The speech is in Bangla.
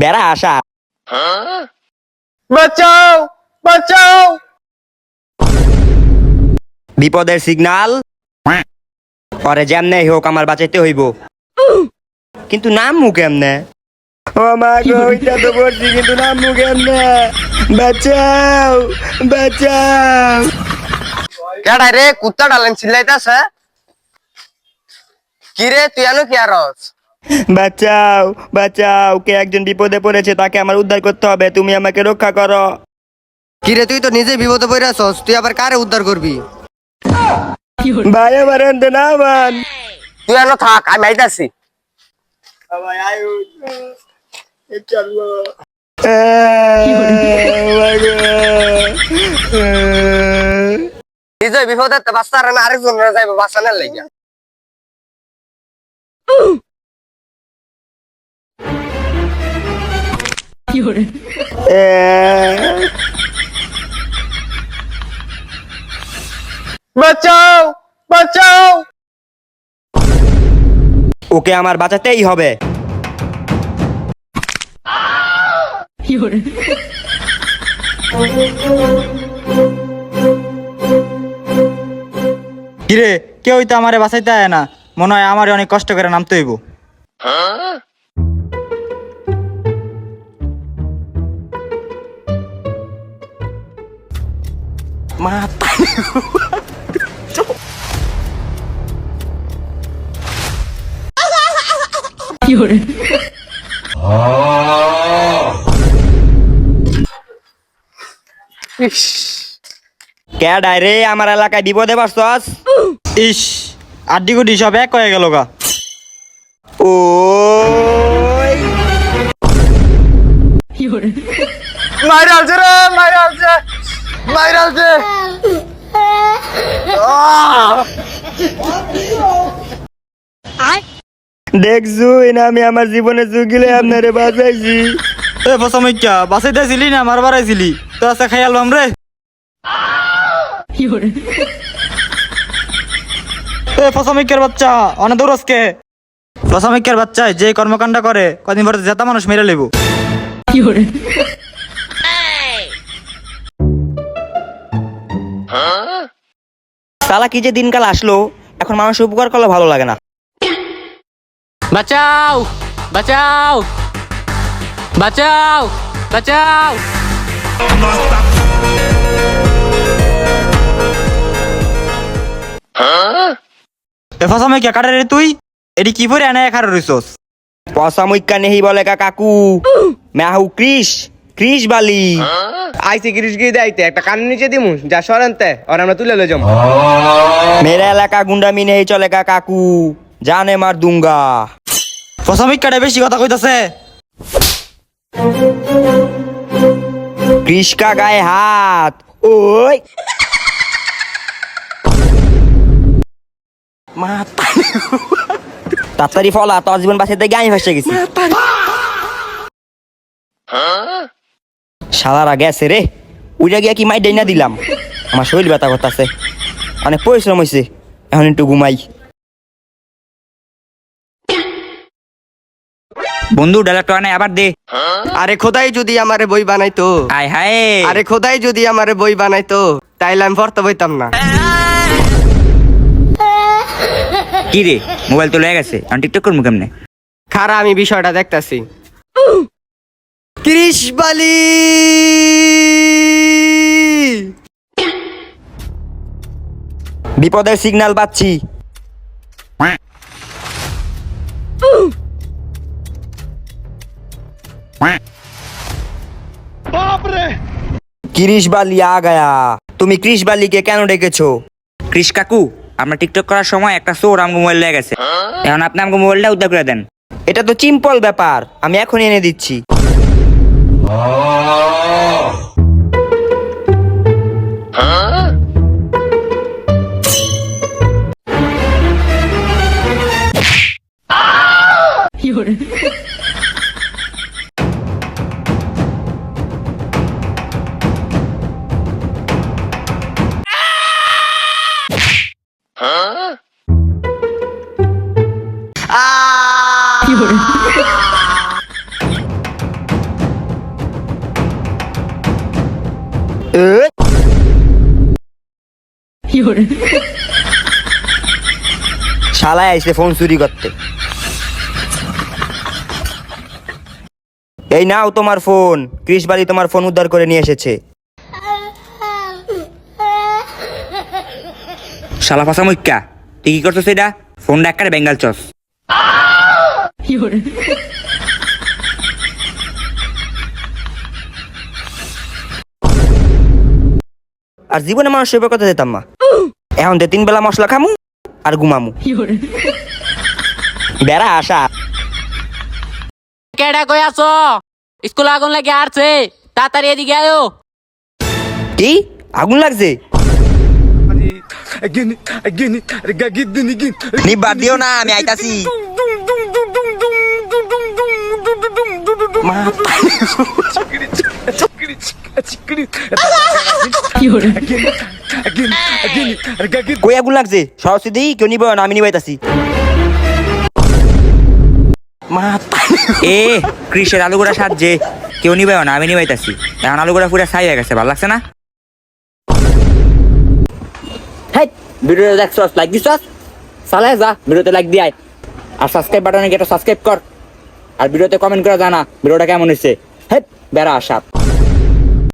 বেড়া আসা। বাঁচাও বাঁচাও। বিপদের সিগনাল। পরে যেমনে হোক আমার বাঁচাইতে হইব, কিন্তু নামমু কেমনে? ও মা গো, ওইটা তো বলছি, কিন্তু নামমু কেমনে? বাঁচাও বাঁচাও। কেডা রে কুত্তা ডালেন চিল্লাইতাছে? কি রে তুই আনো কি আরস? বাঁচাও বাঁচাও, কে একজন বিপদে পড়েছে, তাকে আমার উদ্ধার করতে হবে, তুমি আমাকে রক্ষা করো। কি রে তুই তো নিজে বিপদে পড়েছস, তুই আবার কারে উদ্ধার করবি? ভাই আমার এনতে নামান। তুই আনো থাক, আমি আইতাছি। নিজে বিপদে বাঁচার না আরেকজন যাইব বাঁচানোর লাগিয়া। বাঁচাও বাঁচাও। ওকে আমার বাঁচাতেই হবে। কিরে কেউই তো আমারে বাঁচাইতে আয় না, মনে হয় আমারে অনেক কষ্ট করে নামতে হইব। কে ডাইরে আমার এলাকায় বিপদে পড়ছস? ইস, আড্ডি গুড্ডি সব এক হয়ে গেল গা। ওই মাইরালছে রে মাইরালছে মাইরালছে। দেখছু না, আমি আমার জীবনে ঝুঁকিলে আপনারে বাঁচাইছি। এ ফসামিকা বাঁচাইতেছিলি না মার বাড়াইছিলি, তো আছে খাই আলবাম রে। এ ফসামিকার বাচ্চা অনেক দৌড় আজকে। ফসামিকার বাচ্চায় যে কর্মকাণ্ড করে কদিন পরে জেতা মানুষ মেরে লেব। সালা কি যে দিনকাল আসলো, এখন মানুষ উপকার করলে ভালো লাগে না। বাঁচাও বাঁচাও বাঁচাও বাঁচাও। এ ফসামিকা কাটে রে তুই, এটি কি পরে আনে খার রইছস? পসামুইকা নেহি বলে কাকু, মেহু ক্রিস ক্রিস বালি। আইসি গিরিশ গিয়ে দেয়তে একটা কান নিচে দিমু যা সরান্তে আর আমরা তুলে লই যাবো। মেরা এলাকা গুন্ডামি নেই চলে কাকু, জানে মার দুঙ্গা। ফসামিকাটা বেশি কথা কইতাছে। ক্রিসকা গায়ে হাত। ওই তাড়াতাড়ি ফলা, তোর জীবন বাঁচাতে গিয়ে আমি ফেসে গেছি। শালারা গেছে রে, উইটা গিয়া কি মাই ডাইনা দিলাম। আমার শরীর ব্যথা করতেছে, অনেক পরিশ্রম হয়েছে, এখন একটু ঘুমাই। বন্ধু ডায়লগটা আনে আবার দে। আরে খোদাই যদি আমারে বই বানাইতো, আয় হায়। আরে খোদাই যদি আমারে বই বানাইতো, তাইলে আমি পড়তে বইতাম না। কি রে, মোবাইল তো লেগে গেছে, আমি টিকটক করবো কেমনে? খারা আমি বিষয়টা দেখতাছি। কৃষ বালি বিপদের সিগন্যাল পাচ্ছি। ক্রিস বালি আ গায়া। তুমি ক্রিস বালিকে কেন ডেকেছো? ক্রিস কাকু, আমরা টিকটক করার সময় একটা চোর আমগো মোবাইল লেগে গেছে, এখন আপনি আমগো মোবাইলটা উদ্ধার করে দেন। এটা তো সিম্পল ব্যাপার, আমি এখনই এনে দিচ্ছি। শালায় আইছে ফোন চুরি করতে। এই নাও তোমার ফোন, ক্রিস বাড়ি তোমার ফোন উদ্ধার করে নিয়ে এসেছে। শালা ফাঁসা মুখ্যা, তুই কি করছিস এটা? ফোনটা একবারে বেঙ্গাল চস। আর জীবনে মানুষ সেবার কথা দিতাম মা, এখন 3 বেলা মশলা খামু আর ঘুমামু। বেড়া আসা। কেডা কই আছো? স্কুল আগুন লাগে আসছে, তাড়াতাড়ি এদিকে আয়ো। কি আগুন লাগছে? নিবাদ দিও না, আমি আইতাছি। কই আগুন লাগছে? সরস্বতী দিই, কেউ নিব না, আমি নিবাইতাছি। এ কৃষের আলুগুড়া সাজছে, কেউ নিবে না, আমি নিবাইতাছি। এখন আলুগুড়া পুরা ছাই হয়ে গেছে, ভালো লাগছে না? হ্যাঁ, ভিডিওটা দেখছস, লাইক দিছস? সালে যা ভিডিওতে লাইক দিয়ে আয়, আর সাবস্ক্রাইব বাটনে গিয়ে সাবস্ক্রাইব কর, আর ভিডিওতে কমেন্ট করে জানা ভিডিওটা কেমন হয়েছে। হ্যাঁ, বেড়া আসাপ।